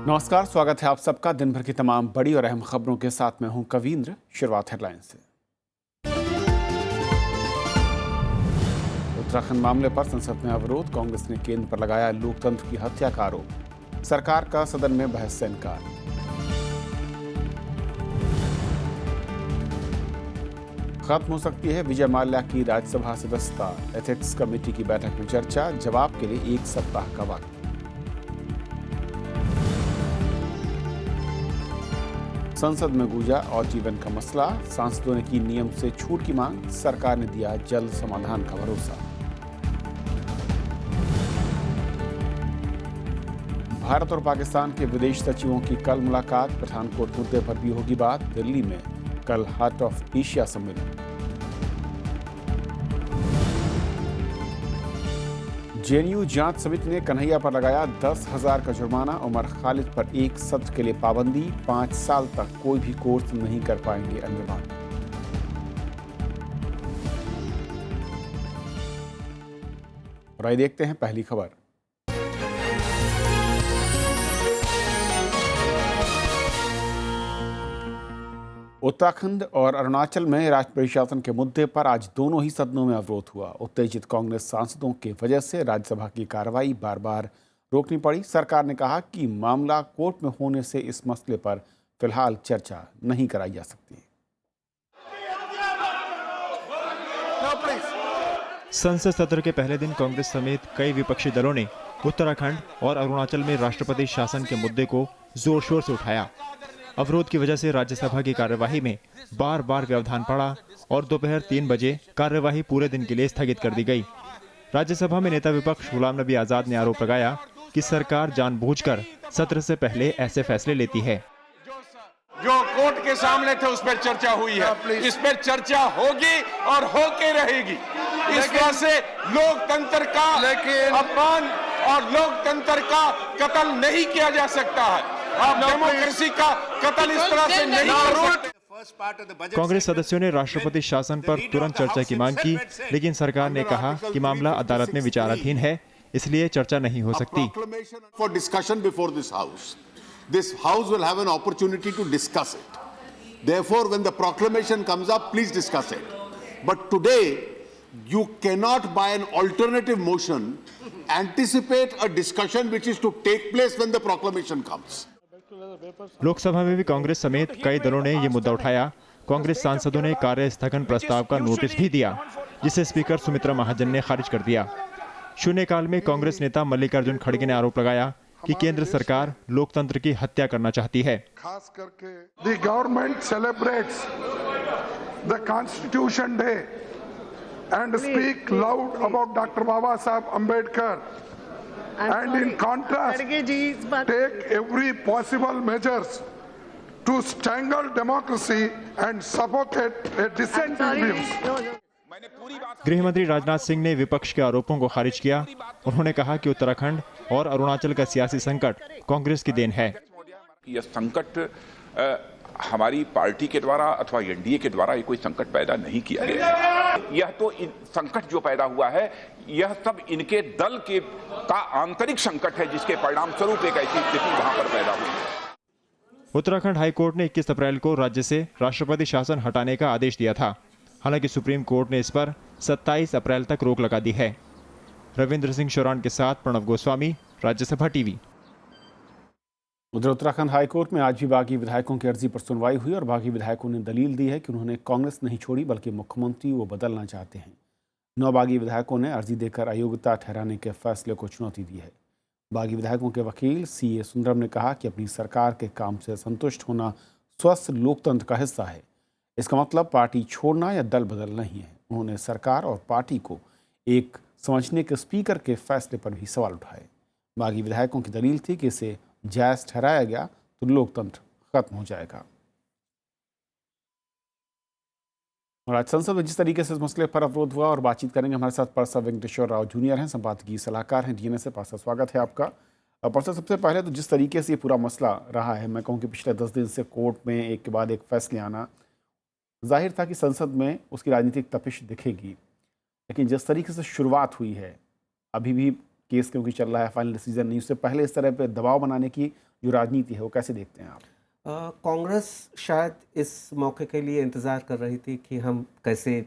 नमस्कार, स्वागत है आप सबका दिन भर की तमाम बड़ी और अहम खबरों के साथ। मैं हूं कवींद्र। शुरुआत हेडलाइन से। उत्तराखंड मामले पर संसद में अवरोध, कांग्रेस ने केंद्र पर लगाया लोकतंत्र की हत्या का आरोप। सरकार का सदन में बहस से इनकार। खत्म हो सकती है विजय माल्या की राज्यसभा सदस्यता। एथिक्स कमेटी की बैठक में चर्चा, जवाब के लिए 1 सप्ताह का वक्त। संसद में गूंजा और जीवन का मसला, सांसदों ने की नियम से छूट की मांग, सरकार ने दिया जल्द समाधान का भरोसा। भारत और पाकिस्तान के विदेश सचिवों की कल मुलाकात, पठानकोट मुद्दे पर भी होगी बात। दिल्ली में कल हार्ट ऑफ एशिया सम्मेलन। जेएनयू जांच समिति ने कन्हैया पर लगाया 10,000 का जुर्माना। उमर खालिद पर 1 सत्र के लिए पाबंदी, 5 साल तक कोई भी कोर्स नहीं कर पाएंगे अन्य बात। और आइए देखते हैं पहली खबर। उत्तराखंड और अरुणाचल में राज्य प्रशासन के मुद्दे पर आज दोनों ही सदनों में अवरोध हुआ। उत्तेजित कांग्रेस सांसदों की वजह से राज्यसभा की कार्रवाई बार बार रोकनी पड़ी। सरकार ने कहा कि मामला कोर्ट में होने से इस मसले पर फिलहाल चर्चा नहीं कराई जा सकती। संसद सत्र के पहले दिन कांग्रेस समेत कई विपक्षी दलों ने उत्तराखंड और अरुणाचल में राष्ट्रपति शासन के मुद्दे को जोर शोर से उठाया। अवरोध की वजह से राज्यसभा की कार्यवाही में बार बार व्यवधान पड़ा और दोपहर 3 बजे कार्यवाही पूरे दिन के लिए स्थगित कर दी गई। राज्यसभा में नेता विपक्ष गुलाम नबी आजाद ने आरोप लगाया कि सरकार जानबूझकर सत्र से पहले ऐसे फैसले लेती है। जो कोर्ट के सामने थे उस पर चर्चा हुई है, इस पर चर्चा होगी और होके रहेगी। इस तरह से लोकतंत्र का अपमान और लोकतंत्र का कत्ल नहीं किया जा सकता है। आप डेमोक्रेसी का कत्ल इस तरह से नहीं कर सकते। कांग्रेस सदस्यों ने राष्ट्रपति शासन पर तुरंत चर्चा की मांग की, लेकिन सरकार ने कहा कि मामला अदालत में विचाराधीन है, इसलिए चर्चा नहीं हो सकती। This house will have an opportunity to discuss it. Therefore, when the proclamation comes up, please discuss it. But today, you cannot, by an alternative motion, anticipate a discussion which is to take place when the proclamation comes. Lok Sabha में भी कांग्रेस समेत कई दलों ने ये मुद्दा उठाया। कांग्रेस सांसदों ने कार्य स्थगन प्रस्ताव का नोटिस भी दिया, जिसे स्पीकर सुमित्रा महाजन ने खारिज कर दिया। शून्यकाल में कांग्रेस नेता मल्लिकार्जुन खड़गे ने आरोप लगाया कि केंद्र सरकार लोकतंत्र की हत्या करना चाहती है। खास करके the government celebrates the constitution day and speak loud about doctor Baba Sahab Ambedkar and in contrast take every possible measures to strangle democracy and suffocate dissent views. गृह मंत्री राजनाथ सिंह ने विपक्ष के आरोपों को खारिज किया। उन्होंने कहा कि उत्तराखंड और अरुणाचल का सियासी संकट कांग्रेस की देन है। यह संकट हमारी पार्टी के द्वारा अथवा एनडीए के द्वारा ये कोई संकट पैदा नहीं किया गया। यह तो संकट जो पैदा हुआ है, यह सब इनके दल के का आंतरिक संकट है, जिसके परिणाम स्वरूप एक ऐसी स्थिति वहां पर पैदा हुई है। उत्तराखंड हाईकोर्ट ने 21 अप्रैल को राज्य से राष्ट्रपति शासन हटाने का आदेश दिया था। हालांकि सुप्रीम कोर्ट ने इस पर 27 अप्रैल तक रोक लगा दी है। रविंद्र सिंह शोरान के साथ प्रणव गोस्वामी, राज्यसभा टीवी। उधर उत्तराखंड हाईकोर्ट में आज भी बागी विधायकों की अर्जी पर सुनवाई हुई और बागी विधायकों ने दलील दी है कि उन्होंने कांग्रेस नहीं छोड़ी बल्कि मुख्यमंत्री वो बदलना चाहते हैं। 9 बागी विधायकों ने अर्जी देकर अयोग्यता ठहराने के फैसले को चुनौती दी है। बागी विधायकों के वकील CA सुंदरम ने कहा कि अपनी सरकार के काम से संतुष्ट होना स्वस्थ लोकतंत्र का हिस्सा है। इसका मतलब पार्टी छोड़ना या दल बदल नहीं है। उन्होंने सरकार और पार्टी को एक समझने के स्पीकर के फैसले पर भी सवाल उठाए। बागी विधायकों की दलील थी कि इसे जायज ठहराया गया तो लोकतंत्र खत्म हो जाएगा। और आज संसद में जिस तरीके से इस मसले पर अवरोध हुआ और बातचीत करेंगे, हमारे साथ पार्षद वेंकटेश्वर राव जूनियर हैं, संपादकीय सलाहकार हैं DNA से। पार्षद, स्वागत है आपका। पार्षद, सबसे पहले तो जिस तरीके से ये पूरा मसला रहा है, मैं कहूँ कि पिछले 10 दिन से कोर्ट में एक के बाद एक फैसले आना, जाहिर था कि संसद में उसकी राजनीतिक तपिश दिखेगी। लेकिन जिस तरीके से शुरुआत हुई है, अभी भी केस क्योंकि चल रहा है, फाइनल डिसीजन नहीं, उससे पहले इस तरह पे दबाव बनाने की जो राजनीति है वो कैसे देखते हैं आप? कांग्रेस शायद इस मौके के लिए इंतज़ार कर रही थी कि हम कैसे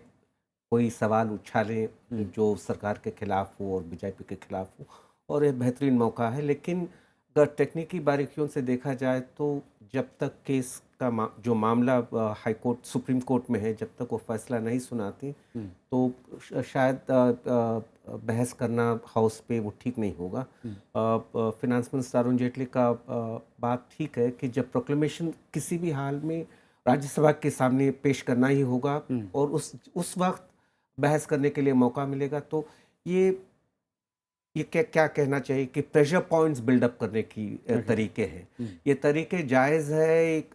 कोई सवाल उछालें जो सरकार के खिलाफ हो और बीजेपी के खिलाफ हो, और ये बेहतरीन मौका है। लेकिन अगर टेक्निकी बारीकियों से देखा जाए तो जब तक केस का जो मामला हाई कोर्ट सुप्रीम कोर्ट में है, जब तक वो फैसला नहीं सुनाती तो शायद बहस करना हाउस पे वो ठीक नहीं होगा। फिनांस मिनिस्टर अरुण जेटली का बात ठीक है कि जब प्रोक्लेमेशन किसी भी हाल में राज्यसभा के सामने पेश करना ही होगा और उस वक्त बहस करने के लिए मौका मिलेगा, तो ये क्या कहना चाहिए कि प्रेशर पॉइंट्स बिल्डअप करने की तरीके हैं। ये तरीके जायज़ है, एक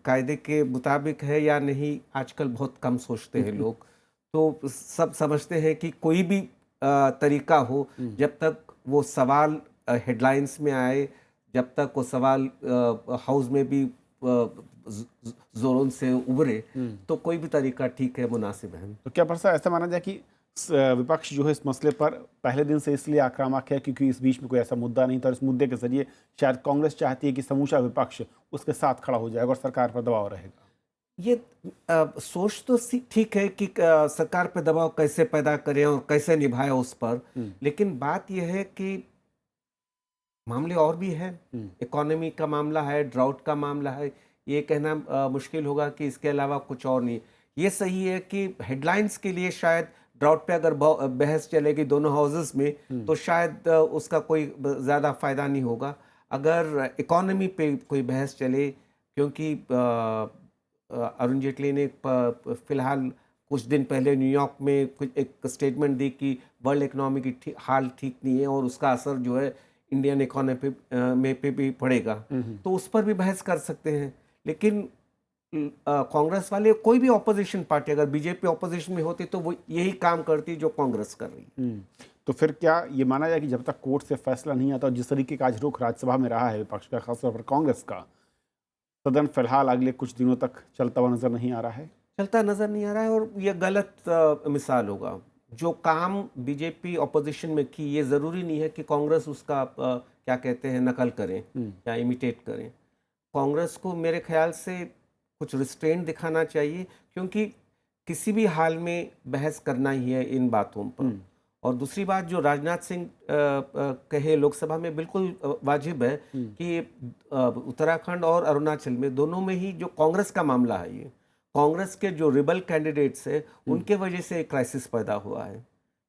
कायदे के मुताबिक है या नहीं, आजकल बहुत कम सोचते हैं लोग। तो सब समझते हैं कि कोई भी तरीका हो, जब तक वो सवाल हेडलाइंस में आए, जब तक वो सवाल हाउस में भी जोरों से उभरे, तो कोई भी तरीका ठीक है, मुनासिब है। तो क्या परसा ऐसा माना जाए कि विपक्ष जो है इस मसले पर पहले दिन से इसलिए आक्रामक है क्योंकि इस बीच में कोई ऐसा मुद्दा नहीं था, और इस मुद्दे के जरिए शायद कांग्रेस चाहती है कि समूचा विपक्ष उसके साथ खड़ा हो जाएगा और सरकार पर दबाव रहेगा? ये सोच तो ठीक है कि सरकार पर दबाव कैसे पैदा करें और कैसे निभाएं उस पर, लेकिन बात यह है कि मामले और भी हैं। इकोनॉमी का मामला है, ड्राउट का मामला है, ये कहना मुश्किल होगा कि इसके अलावा कुछ और नहीं। ये सही है कि हेडलाइंस के लिए शायद ड्राउट पे अगर बहस चलेगी दोनों हाउसेस में तो शायद उसका कोई ज़्यादा फ़ायदा नहीं होगा। अगर इकोनॉमी पे कोई बहस चले, क्योंकि अरुण जेटली ने फ़िलहाल कुछ दिन पहले न्यूयॉर्क में कुछ एक स्टेटमेंट दी कि वर्ल्ड इकोनॉमी की हाल ठीक नहीं है और उसका असर जो है इंडियन इकोनॉमी पे भी पड़ेगा, तो उस पर भी बहस कर सकते हैं। लेकिन कांग्रेस वाले, कोई भी ऑपोजिशन पार्टी, अगर बीजेपी ऑपोजिशन में होती तो वो यही काम करती जो कांग्रेस कर रही है। तो फिर क्या ये माना जाए कि जब तक कोर्ट से फैसला नहीं आता, जिस तरीके का आज रुख राज्यसभा में रहा है विपक्ष का, खासतौर पर कांग्रेस का, सदन फिलहाल अगले कुछ दिनों तक चलता हुआ नजर नहीं आ रहा है? चलता नजर नहीं आ रहा है, और यह गलत मिसाल होगा। जो काम बीजेपी ऑपोजिशन में की, ये ज़रूरी नहीं है कि कांग्रेस उसका क्या कहते हैं नकल करें या इमिटेट करें। कांग्रेस को मेरे ख्याल से कुछ रिस्ट्रेंट दिखाना चाहिए, क्योंकि किसी भी हाल में बहस करना ही है इन बातों पर। और दूसरी बात जो राजनाथ सिंह कहे लोकसभा में, बिल्कुल वाजिब है कि उत्तराखंड और अरुणाचल में दोनों में ही जो कांग्रेस का मामला है, ये कांग्रेस के जो रिबल कैंडिडेट्स है उनके वजह से एक क्राइसिस पैदा हुआ है।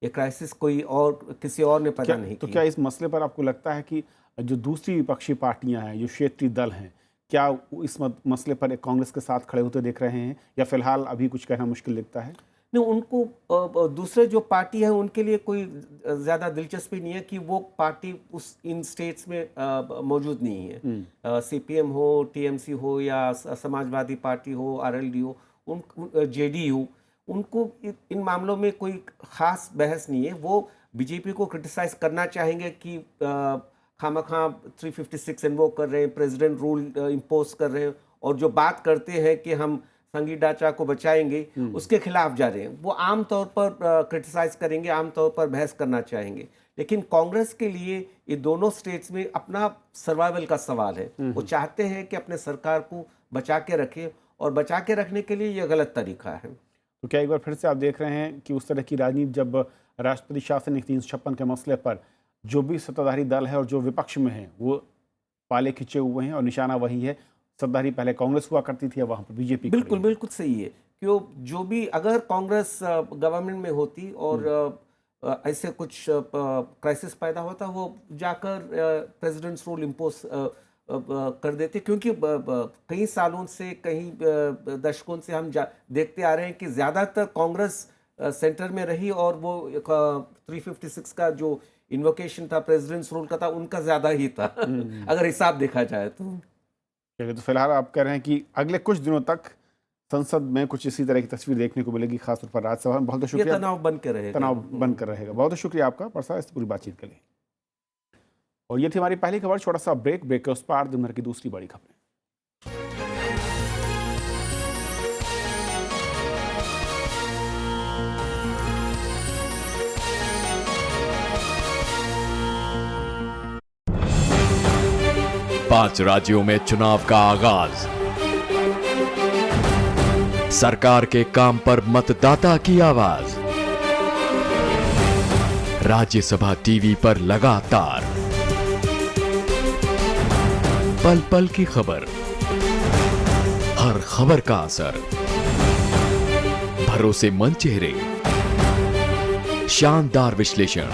ये क्राइसिस कोई और किसी और ने पैदा नहीं तो किया। क्या इस मसले पर आपको लगता है कि जो दूसरी विपक्षी पार्टियां हैं, जो क्षेत्रीय दल हैं, क्या इस मसले पर कांग्रेस के साथ खड़े होते देख रहे हैं, या फिलहाल अभी कुछ कहना मुश्किल लगता है? नहीं, उनको दूसरे जो पार्टी है उनके लिए कोई ज़्यादा दिलचस्पी नहीं है कि वो पार्टी इन स्टेट्स में मौजूद नहीं है। सीपीएम हो, टीएमसी हो, या समाजवादी पार्टी हो, आरएलडी हो, जेडीयू, उनको इन मामलों में कोई ख़ास बहस नहीं है। वो बीजेपी को क्रिटिसाइज़ करना चाहेंगे कि खामखा 356 इन्वोक कर रहे हैं, प्रेसिडेंट रूल इम्पोज कर रहे हैं, और जो बात करते हैं कि हम संगी ढांचा को बचाएंगे, उसके खिलाफ जा रहे हैं। वो आम तौर पर क्रिटिसाइज करेंगे, आम तौर पर बहस करना चाहेंगे। लेकिन कांग्रेस के लिए ये दोनों स्टेट्स में अपना सर्वाइवल का सवाल है। वो चाहते हैं कि अपने सरकार को बचा के रखें, और बचा के रखने के लिए ये गलत तरीका है। तो क्या एक बार फिर से आप देख रहे हैं कि उस तरह की राजनीति, जब राष्ट्रपति शासन 356 के मसले पर जो भी सत्ताधारी दल है और जो विपक्ष में है वो पाले खिंचे हुए हैं और निशाना वही है, सत्ताधारी पहले कांग्रेस हुआ करती थी, अब वहाँ पर बीजेपी। बिल्कुल सही है। क्यों, जो भी अगर कांग्रेस गवर्नमेंट में होती और ऐसे कुछ क्राइसिस पैदा होता, वो जाकर प्रेसिडेंट्स रूल इम्पोज कर देते, क्योंकि कई सालों से, कई दशकों से हम देखते आ रहे हैं कि ज़्यादातर कांग्रेस सेंटर में रही, और वो 356 का जो इन्वोकेशन था, प्रेसिडेंट्स रूल का था, उनका ज़्यादा ही था अगर हिसाब देखा जाए तो। तो फिलहाल आप कह रहे हैं कि अगले कुछ दिनों तक संसद में कुछ इसी तरह की तस्वीर देखने को मिलेगी, खासतौर पर राज्यसभा में। बहुत शुक्रिया। तनाव बनकर रहेगा। बहुत शुक्रिया आपका परसा इस पूरी बातचीत के लिए। और ये थी हमारी पहली खबर। छोटा सा ब्रेक के उस पार दिन भर की दूसरी बड़ी खबरें। 5 राज्यों में चुनाव का आगाज। सरकार के काम पर मतदाता की आवाज। राज्यसभा टीवी पर लगातार पल पल की खबर, हर खबर का असर, भरोसेमंद चेहरे, शानदार विश्लेषण।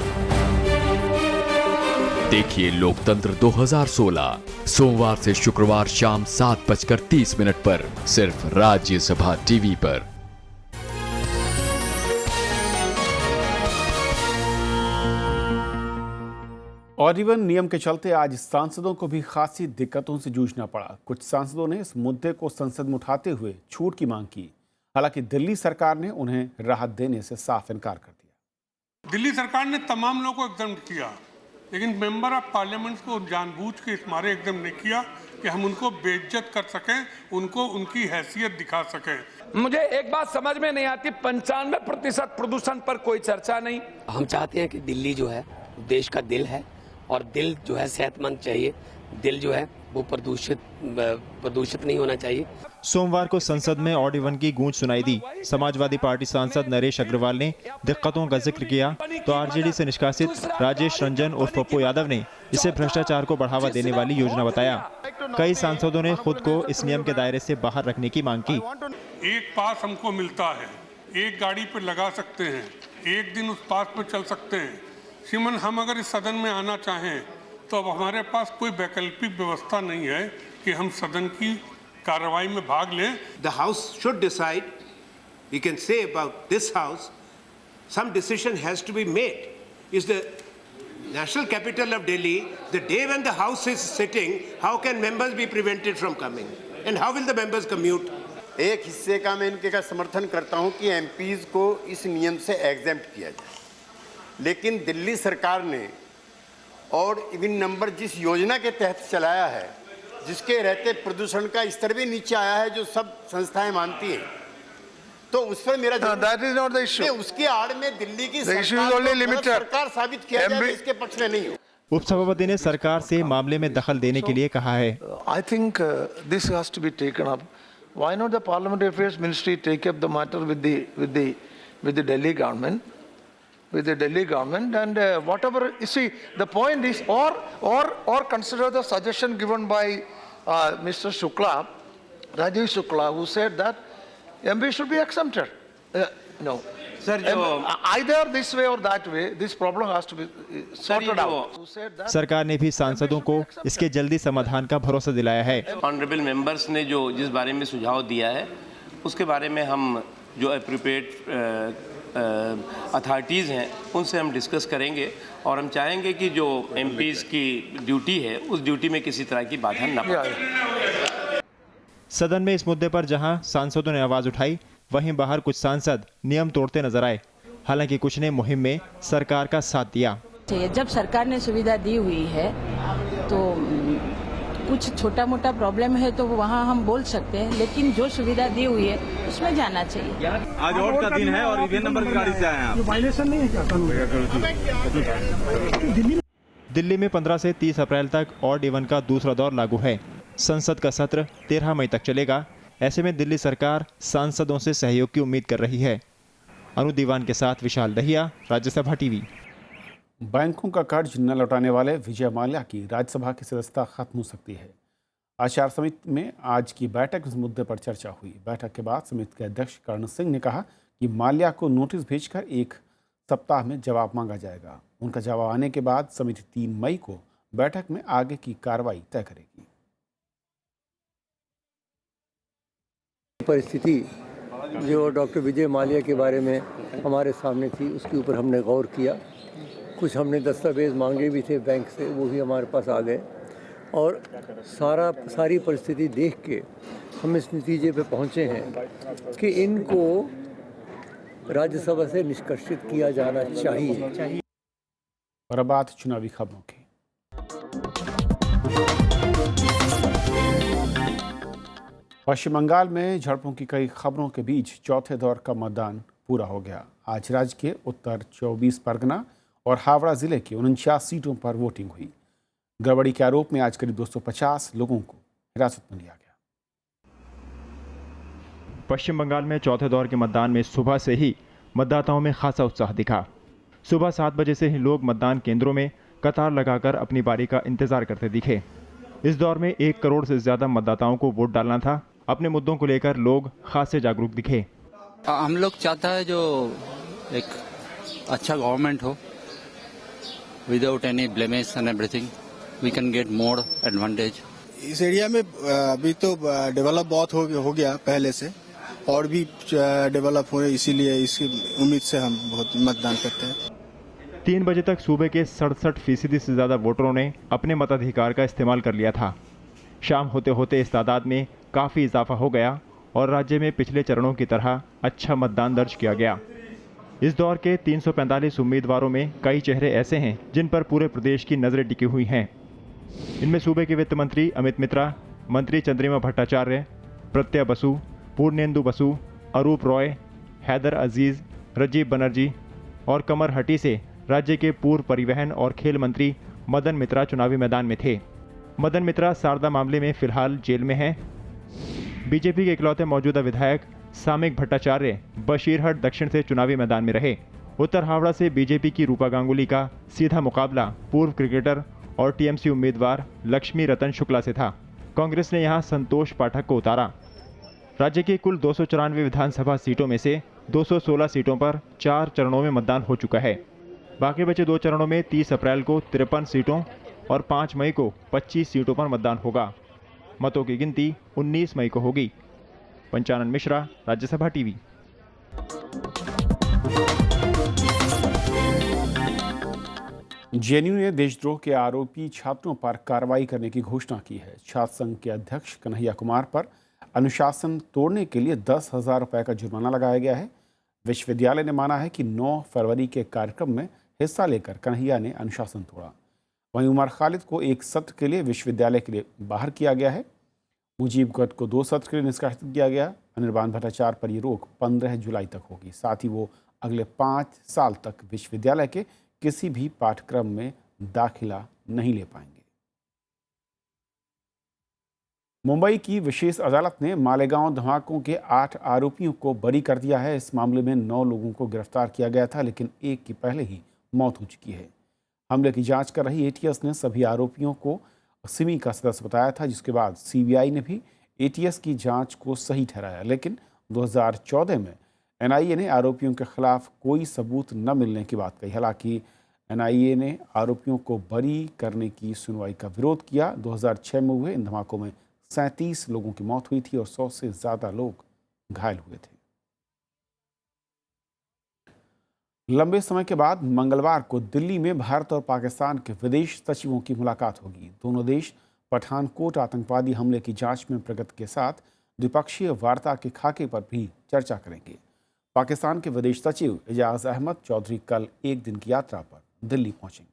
देखिए लोकतंत्र 2016 सोमवार से शुक्रवार शाम 7:30 पर सिर्फ राज्यसभा टीवी पर। और इवन नियम के चलते आज सांसदों को भी खासी दिक्कतों से जूझना पड़ा। कुछ सांसदों ने इस मुद्दे को संसद में उठाते हुए छूट की मांग की। हालांकि दिल्ली सरकार ने उन्हें राहत देने से साफ इनकार कर दिया। दिल्ली सरकार ने तमाम लोगों को एकदम किया, लेकिन मेंबर ऑफ पार्लियामेंट को जानबूझ के इस मारे एकदम नहीं किया कि हम उनको बेइज्जत कर सकें, उनको उनकी हैसियत दिखा सकें। मुझे एक बात समझ में नहीं आती, 95% प्रदूषण पर कोई चर्चा नहीं। हम चाहते हैं कि दिल्ली जो है देश का दिल है और दिल जो है सेहतमंद चाहिए। दिल जो है वो प्रदूषित नहीं होना चाहिए। सोमवार को संसद में ऑड इवन की गूंज सुनाई दी। समाजवादी पार्टी सांसद नरेश अग्रवाल ने दिक्कतों का जिक्र किया तो आरजेडी से निष्कासित राजेश रंजन और पप्पू यादव ने इसे भ्रष्टाचार को बढ़ावा देने वाली योजना बताया। कई सांसदों ने खुद को इस नियम के दायरे से बाहर रखने की मांग की। एक पास हमको मिलता है, एक गाड़ी पे लगा सकते हैं, एक दिन उस पास पे चल सकते हैं। श्रीमान, हम अगर इस सदन में आना चाहें तो अब हमारे पास कोई वैकल्पिक व्यवस्था नहीं है कि हम सदन की कार्रवाई में भाग लें। The House should decide. We can say about this House, some decision has to be made. Is the national capital of Delhi, the day when the House is sitting, how can members be prevented from coming? And how will the members commute? एक हिस्से का मैं इनके का समर्थन करता हूं कि एमपीज को इस नियम से एग्जेम्प्ट किया जाए, लेकिन दिल्ली सरकार ने और इवन नंबर जिस योजना के तहत चलाया है, जिसके रहते प्रदूषण का स्तर भी नीचे आया है, जो सब संस्थाएं मानती हैं, तो उस पर मेरा That is not the issue. उसके आड़ में दिल्ली की The issue is only limited. सरकार साबित किया जाए, इसके पक्ष में नहीं हो। उपसभापति ने सरकार से मामले में दखल देने के लिए कहा है। I think this has to be taken up. Why not the Parliamentary Affairs Ministry take up the matter with the Delhi government? With the Delhi government and whatever, you see, the point is, or consider the suggestion given by Mr. Shukla, Rajiv Shukla, who said that MP should be exempted. No. Sir, either this way or that way, this problem has to be sorted out. सरकार ने भी सांसदों को इसके जल्दी समाधान का भरोसा दिलाया है। ऑनरेबल मेंबर्स ने जो जिस बारे में सुझाव दिया है, उसके बारे में हम जो एप्रोप्रिएट अथॉरिटीज़ हैं उनसे हम डिस्कस करेंगे और हम चाहेंगे कि जो एमपीज़ की ड्यूटी है उस ड्यूटी में किसी तरह की बाधा न पड़े। सदन में इस मुद्दे पर जहां सांसदों ने आवाज उठाई, वहीं बाहर कुछ सांसद नियम तोड़ते नजर आए। हालांकि कुछ ने मुहिम में सरकार का साथ दिया। जब सरकार ने सुविधा दी हुई है तो कुछ छोटा मोटा प्रॉब्लम है तो वहाँ हम बोल सकते हैं, लेकिन जो सुविधा दी हुई है उसमें जाना चाहिए। आज वोट का दिन है और ईवीएम नंबर की गाड़ी से आए हैं आप। वायलेशन नहीं है क्या कानून? दिल्ली में 15 से 30 अप्रैल तक ऑड इवन का दूसरा दौर लागू है। संसद का सत्र 13 मई तक चलेगा। ऐसे में दिल्ली सरकार सांसदों से सहयोग की उम्मीद कर रही है। अनु दीवान के साथ विशाल दहिया, राज्यसभा टीवी। बैंकों का कर्ज न लौटाने वाले विजय माल्या की राज्यसभा की सदस्यता खत्म हो सकती है। आचार समिति में आज की बैठक इस मुद्दे पर चर्चा हुई। बैठक के बाद समिति के अध्यक्ष कर्ण सिंह ने कहा कि माल्या को नोटिस भेजकर 1 सप्ताह में जवाब मांगा जाएगा। उनका जवाब आने के बाद समिति 3 मई को बैठक में आगे की कार्रवाई तय करेगी। परिस्थिति जो डॉक्टर विजय माल्या के बारे में हमारे सामने थी, उसके ऊपर हमने गौर किया। कुछ हमने दस्तावेज मांगे भी थे बैंक से, वो भी हमारे पास आ गए और सारी परिस्थिति देख के हम इस नतीजे पे पहुंचे हैं कि इनको राज्यसभा से निष्कासित किया जाना चाहिए। और अब बात चुनावी खबरों की। पश्चिम बंगाल में झड़पों की कई खबरों के बीच चौथे दौर का मतदान पूरा हो गया। आज राज्य के उत्तर 24 परगना और हावड़ा जिले की 49 सीटों पर वोटिंग हुई। गड़बड़ी के आरोप में आज करीब 250 लोगों को हिरासत में लिया गया। पश्चिम बंगाल में चौथे दौर के मतदान में सुबह से ही मतदाताओं में खासा उत्साह दिखा। सुबह 7 बजे से ही लोग मतदान केंद्रों में कतार लगाकर अपनी बारी का इंतजार करते दिखे। इस दौर में 1 करोड़ से ज्यादा मतदाताओं को वोट डालना था। अपने मुद्दों को लेकर लोग खासे जागरूक दिखे। हम लोग चाहता है जो एक अच्छा गवर्नमेंट हो, without any blemish and everything, we can get more advantage. इस एरिया में अभी तो डेवलप बहुत हो गया पहले से, और भी डेवलप हुए, इसीलिए इसकी उम्मीद से हम बहुत मतदान करते हैं। 3 बजे तक सूबे के 67% से ज्यादा वोटरों ने अपने मताधिकार का इस्तेमाल कर लिया था। शाम होते होते इस तादाद में काफ़ी इजाफा हो गया और राज्य में पिछले चरणों की तरह अच्छा मतदान दर्ज किया गया। इस दौर के 345 उम्मीदवारों में कई चेहरे ऐसे हैं जिन पर पूरे प्रदेश की नज़रें टिकी हुई हैं। इनमें सूबे के वित्त मंत्री अमित मित्रा, मंत्री चंद्रिमा भट्टाचार्य, प्रत्यय बसु, पूर्णेंदु बसु, अरूप रॉय, हैदर अजीज, राजीव बनर्जी और कमर हटी से राज्य के पूर्व परिवहन और खेल मंत्री मदन मित्रा चुनावी मैदान में थे। मदन मित्रा शारदा मामले में फिलहाल जेल में हैं। बीजेपी के इकलौते मौजूदा विधायक सामिक भट्टाचार्य बशीरहट दक्षिण से चुनावी मैदान में रहे। उत्तर हावड़ा से बीजेपी की रूपा गांगुली का सीधा मुकाबला पूर्व क्रिकेटर और टीएमसी उम्मीदवार लक्ष्मी रतन शुक्ला से था। कांग्रेस ने यहां संतोष पाठक को उतारा। राज्य की कुल 294 विधानसभा सीटों में से 216 सीटों पर 4 चरणों में मतदान हो चुका है। बाकी बचे 2 चरणों में 30 अप्रैल को 53 सीटों और 5 मई को 25 सीटों पर मतदान होगा। मतों की गिनती 19 मई को होगी। पंचानन मिश्रा, राज्यसभा टीवी। जेएनयू ने देशद्रोह के आरोपी छात्रों पर कार्रवाई करने की घोषणा की है। छात्र संघ के अध्यक्ष कन्हैया कुमार पर अनुशासन तोड़ने के लिए 10,000 रुपये का जुर्माना लगाया गया है। विश्वविद्यालय ने माना है कि 9 फरवरी के कार्यक्रम में हिस्सा लेकर कन्हैया ने अनुशासन तोड़ा। वहीं उमर खालिद को 1 सत्र के लिए विश्वविद्यालय के लिए बाहर किया गया है। मुजीब गढ़ को 2 सत्र के लिए निष्कासित किया गया। अनिर्बान भट्टाचार्य पर यह रोक 15 जुलाई तक होगी। साथ ही वो अगले 5 साल तक विश्वविद्यालय के किसी भी पाठ्यक्रम में दाखिला नहीं ले पाएंगे। मुंबई की विशेष अदालत ने मालेगांव धमाकों के 8 आरोपियों को बरी कर दिया है। इस मामले में 9 लोगों को गिरफ्तार किया गया था, लेकिन एक की पहले ही मौत हो चुकी है। हमले की जांच कर रही एटीएस ने सभी आरोपियों को सिमी का सदस्य बताया था, जिसके बाद सीबीआई ने भी एटीएस की जांच को सही ठहराया। लेकिन 2014 में एनआईए ने आरोपियों के खिलाफ कोई सबूत न मिलने की बात कही। हालांकि एनआईए ने आरोपियों को बरी करने की सुनवाई का विरोध किया। 2006 में हुए इन धमाकों में 37 लोगों की मौत हुई थी और 100 से ज़्यादा लोग घायल हुए थे। लंबे समय के बाद मंगलवार को दिल्ली में भारत और पाकिस्तान के विदेश सचिवों की मुलाकात होगी। दोनों देश पठानकोट आतंकवादी हमले की जांच में प्रगति के साथ द्विपक्षीय वार्ता के खाके पर भी चर्चा करेंगे। पाकिस्तान के विदेश सचिव एजाज अहमद चौधरी कल 1 दिन की यात्रा पर दिल्ली पहुंचेंगे।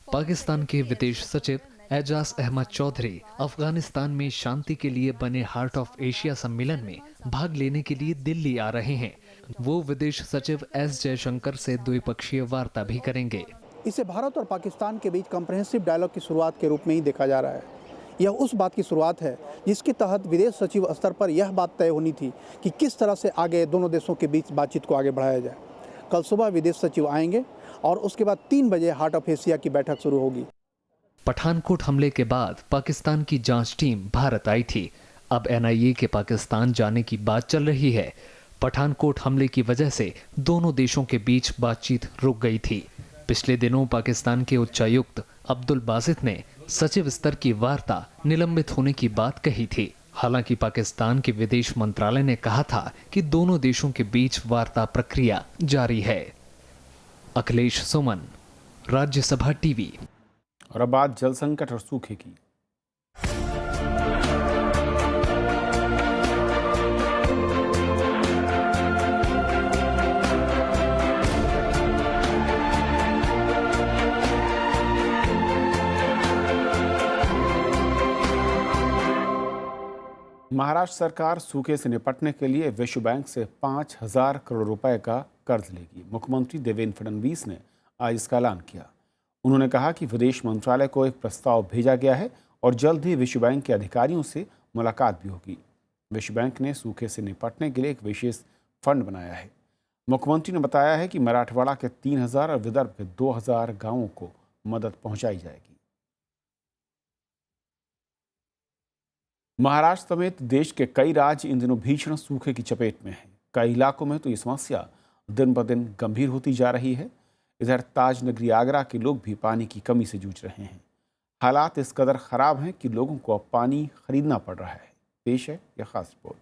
पाकिस्तान के विदेश सचिव एजाज अहमद चौधरी अफगानिस्तान में शांति के लिए बने हार्ट ऑफ एशिया सम्मेलन में भाग लेने के लिए दिल्ली आ रहे हैं। वो विदेश सचिव एस जयशंकर से द्विपक्षीय वार्ता भी करेंगे। इसे भारत और पाकिस्तान के बीच कॉम्प्रिहेंसिव डायलॉग की शुरुआत के रूप में ही देखा जा रहा है। यह उस बात की शुरुआत है जिसके तहत विदेश सचिव स्तर पर यह बात तय होनी थी कि किस तरह से आगे दोनों देशों के बीच बातचीत को आगे बढ़ाया जाए। कल सुबह विदेश सचिव आएंगे और उसके बाद 3 बजे हार्ट ऑफ एशिया की बैठक शुरू होगी। पठानकोट हमले के बाद पाकिस्तान की जांच टीम भारत आई थी। अब एनआईए के पाकिस्तान जाने की बात चल रही है। पठानकोट हमले की वजह से दोनों देशों के बीच बातचीत रुक गई थी। पिछले दिनों पाकिस्तान के उच्चायुक्त अब्दुल बासित ने सचिव स्तर की वार्ता निलंबित होने की बात कही थी। हालांकि पाकिस्तान के विदेश मंत्रालय ने कहा था कि दोनों देशों के बीच वार्ता प्रक्रिया जारी है। अखिलेश सुमन, राज्यसभा टीवी। और अब बात जल संकट और सूखे की। महाराष्ट्र सरकार सूखे से निपटने के लिए विश्व बैंक से 5,000 करोड़ रुपए का कर्ज लेगी। मुख्यमंत्री देवेंद्र फडणवीस ने आज इसका ऐलान किया। उन्होंने कहा कि विदेश मंत्रालय को एक प्रस्ताव भेजा गया है और जल्द ही विश्व बैंक के अधिकारियों से मुलाकात भी होगी। विश्व बैंक ने सूखे से निपटने के लिए एक विशेष फंड बनाया है। मुख्यमंत्री ने बताया है कि मराठवाड़ा के 3000 और विदर्भ के 2000 गांवों को मदद पहुंचाई जाएगी। महाराष्ट्र समेत देश के कई राज्य इन दिनों भीषण सूखे की चपेट में हैं। कई इलाकों में तो ये समस्या दिन ब दिन गंभीर होती जा रही है। इधर ताज नगरी आगरा के लोग भी पानी की कमी से जूझ रहे हैं। हालात इस कदर खराब हैं कि लोगों को अब पानी खरीदना पड़ रहा है। पेश है यह खास रिपोर्ट।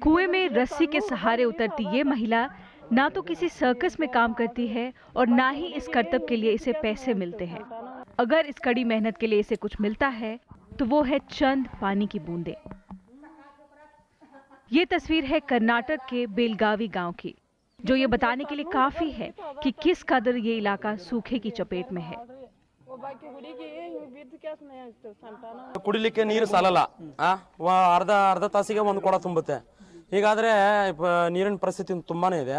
कुएं में रस्सी के सहारे उतरती ये महिला ना तो किसी सर्कस में काम करती है और ना ही इस करतब के लिए इसे पैसे मिलते हैं। अगर इस कड़ी मेहनत के लिए इसे कुछ मिलता है तो वो है चंद पानी की बूंदें। ये तस्वीर है कर्नाटक के बेलगावी गांव की, जो ये बताने के लिए काफी है कि किस कदर ये इलाका सूखे की चपेट में है। ಕುಡಿಲಿಕ್ಕೆ ನೀರು ಸಾಲಲ್ಲ ಅರ್ಧ ತಾಸಿಗೆ ಒಂದು ಕೊಡ ತುಂಬುತ್ತೆ। ಹೀಗಾದ್ರೆ ನೀರಿನ ಪರಿಸ್ಥಿತಿ ತುಂಬಾನೇ ಇದೆ,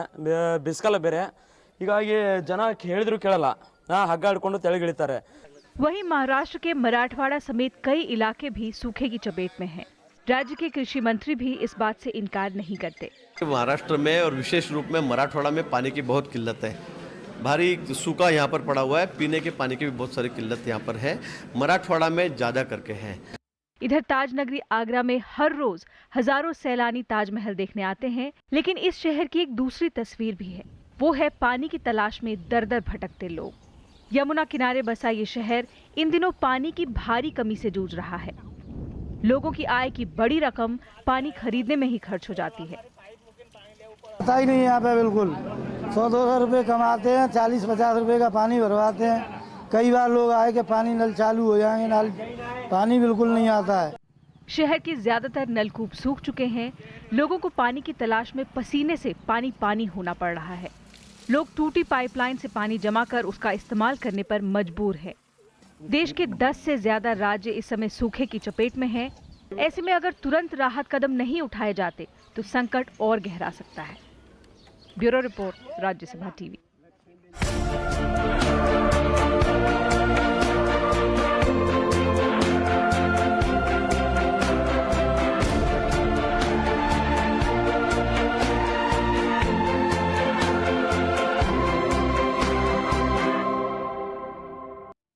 ಬಿಸಿಕಾಲ ಬೇರೆ, ಹೀಗಾಗಿ ಜನ ಹೇಳಿದ್ರು ಕೇಳಲ್ಲ, ಹಗ್ಗ ಹಿಡ್ಕೊಂಡು ತೆಳಗಿಳಿತಾರೆ। वहीं महाराष्ट्र के मराठवाड़ा समेत कई इलाके भी सूखे की चपेट में हैं। राज्य के कृषि मंत्री भी इस बात से इनकार नहीं करते। महाराष्ट्र में और विशेष रूप में मराठवाड़ा में पानी की बहुत किल्लत है। भारी सूखा यहाँ पर पड़ा हुआ है। पीने के पानी की भी बहुत सारी किल्लत यहाँ पर है, मराठवाड़ा में ज़्यादा करके है। इधर ताज नगरी आगरा में हर रोज हजारों सैलानी ताजमहल देखने आते हैं, लेकिन इस शहर की एक दूसरी तस्वीर भी है। वो है पानी की तलाश में दर दर भटकते लोग। यमुना किनारे बसा ये शहर इन दिनों पानी की भारी कमी से जूझ रहा है। लोगों की आय की बड़ी रकम पानी खरीदने में ही खर्च हो जाती है। पता ही नहीं है यहाँ पे, बिल्कुल 100-200 रुपए कमाते हैं, 40-50 रुपए का पानी भरवाते हैं। कई बार लोग आए कि पानी नल चालू हो जाएंगे, नल पानी बिल्कुल नहीं आता है। शहर के ज्यादातर नलकूप सूख चुके हैं। लोगों को पानी की तलाश में पसीने से पानी होना पड़ रहा है। लोग टूटी पाइपलाइन से पानी जमा कर उसका इस्तेमाल करने पर मजबूर है। देश के 10 से ज्यादा राज्य इस समय सूखे की चपेट में हैं। ऐसे में अगर तुरंत राहत कदम नहीं उठाए जाते तो संकट और गहरा सकता है। Bureau report, Rajya Sabha TV.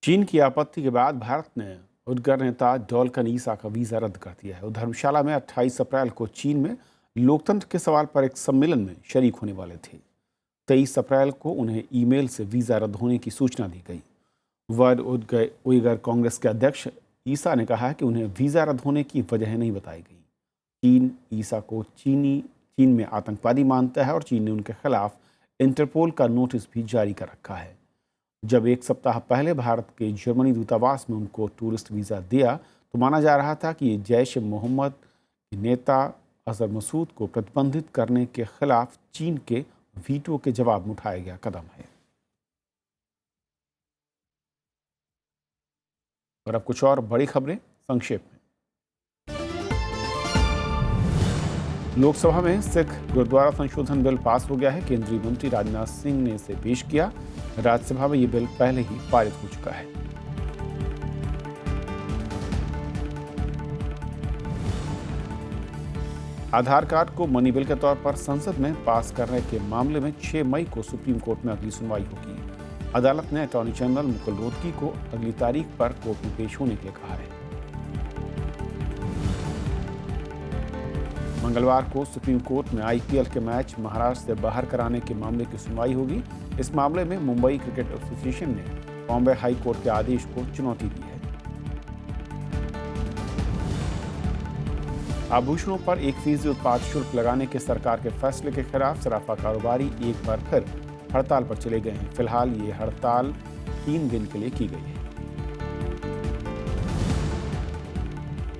चीन की आपत्ति के बाद भारत ने उद्गार नेता डॉल्कन ईसा का वीज़ा रद्द कर दिया है। वो धर्मशाला में 28 अप्रैल को चीन में लोकतंत्र के सवाल पर एक सम्मेलन में शरीक होने वाले थे। 23 अप्रैल को उन्हें ईमेल से वीज़ा रद्द होने की सूचना दी गई। वर्ल्ड उइगर कांग्रेस के अध्यक्ष ईसा ने कहा कि उन्हें वीज़ा रद्द होने की वजह नहीं बताई गई। चीन ईसा को चीन में आतंकवादी मानता है और चीन ने उनके खिलाफ इंटरपोल का नोटिस भी जारी कर रखा है। जब एक सप्ताह पहले भारत के जर्मनी दूतावास में उनको टूरिस्ट वीज़ा दिया तो माना जा रहा था कि ये जैश मोहम्मद के नेता अजहर मसूद को प्रतिबंधित करने के खिलाफ चीन के वीटो के जवाब में उठाया गया कदम है। और अब कुछ और बड़ी खबरें संक्षेप में। लोकसभा में सिख गुरुद्वारा संशोधन बिल पास हो गया है। केंद्रीय मंत्री राजनाथ सिंह ने इसे पेश किया। राज्यसभा में ये बिल पहले ही पारित हो चुका है। आधार कार्ड को मनी बिल के तौर पर संसद में पास करने के मामले में 6 मई को सुप्रीम कोर्ट में अगली सुनवाई होगी। अदालत ने अटॉर्नी जनरल मुकुल रोहतगी को अगली तारीख पर कोर्ट में पेश होने के लिए कहा है। मंगलवार को सुप्रीम कोर्ट में आईपीएल के मैच महाराष्ट्र से बाहर कराने के मामले की सुनवाई होगी। इस मामले में मुंबई क्रिकेट एसोसिएशन ने बॉम्बे हाई कोर्ट के आदेश को चुनौती दी है। आभूषणों पर 1% उत्पाद शुल्क लगाने के सरकार के फैसले के खिलाफ सराफा कारोबारी एक बार फिर हड़ताल पर चले गए हैं। फिलहाल ये हड़ताल 3 दिन के लिए की गई है।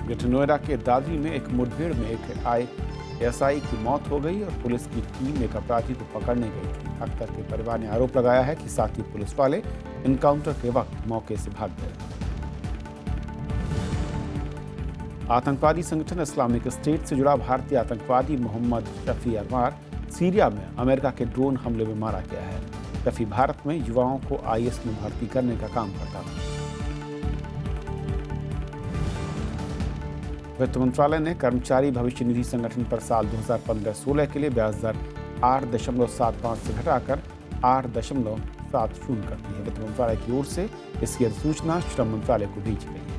ग्रेटर नोएडा के दादरी में एक मुठभेड़ में एक एएसआई की मौत हो गई और पुलिस की टीम एक अपराधी को पकड़ने गई थी। अख्तर के परिवार ने आरोप लगाया है कि साथी पुलिस वाले इनकाउंटर के वक्त मौके से भाग गए। आतंकवादी संगठन इस्लामिक स्टेट से जुड़ा भारतीय आतंकवादी मोहम्मद शफी अरमार सीरिया में अमेरिका के ड्रोन हमले में मारा गया है। टफी भारत में युवाओं को आईएएस में भर्ती करने का काम करता था। वित्त मंत्रालय ने कर्मचारी भविष्य निधि संगठन पर साल 2015-16 के लिए ब्याज दर 8.75 से घटाकर 8.70 कर दी है। वित्त मंत्रालय की ओर से इसकी अधिसूचना श्रम मंत्रालय को भेजी गई है।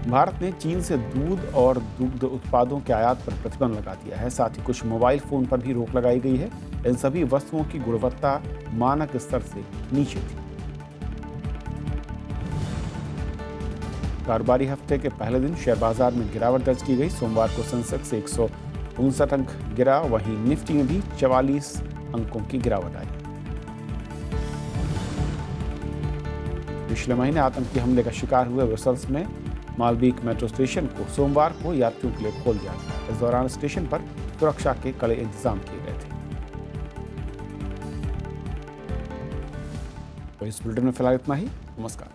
भारत ने चीन से दूध और दुग्ध उत्पादों के आयात पर प्रतिबंध लगा दिया है। साथ ही कुछ मोबाइल फोन पर भी रोक लगाई गई है। इन सभी वस्तुओं की गुणवत्ता मानक स्तर से नीचे थी। कारोबारी हफ्ते के पहले दिन शेयर बाजार में गिरावट दर्ज की गई। सोमवार को सेंसेक्स 159 अंक गिरा, वहीं निफ्टी में भी 44 अंकों की गिरावट आई। पिछले महीने आतंकी हमले का शिकार हुए ब्रसेल्स में मालबीक मेट्रो स्टेशन को सोमवार को यात्रियों के लिए खोल दिया गया। इस दौरान स्टेशन पर सुरक्षा के कड़े इंतजाम किए गए थे। तो इस बुलेटिन में फिलहाल इतना ही। नमस्कार।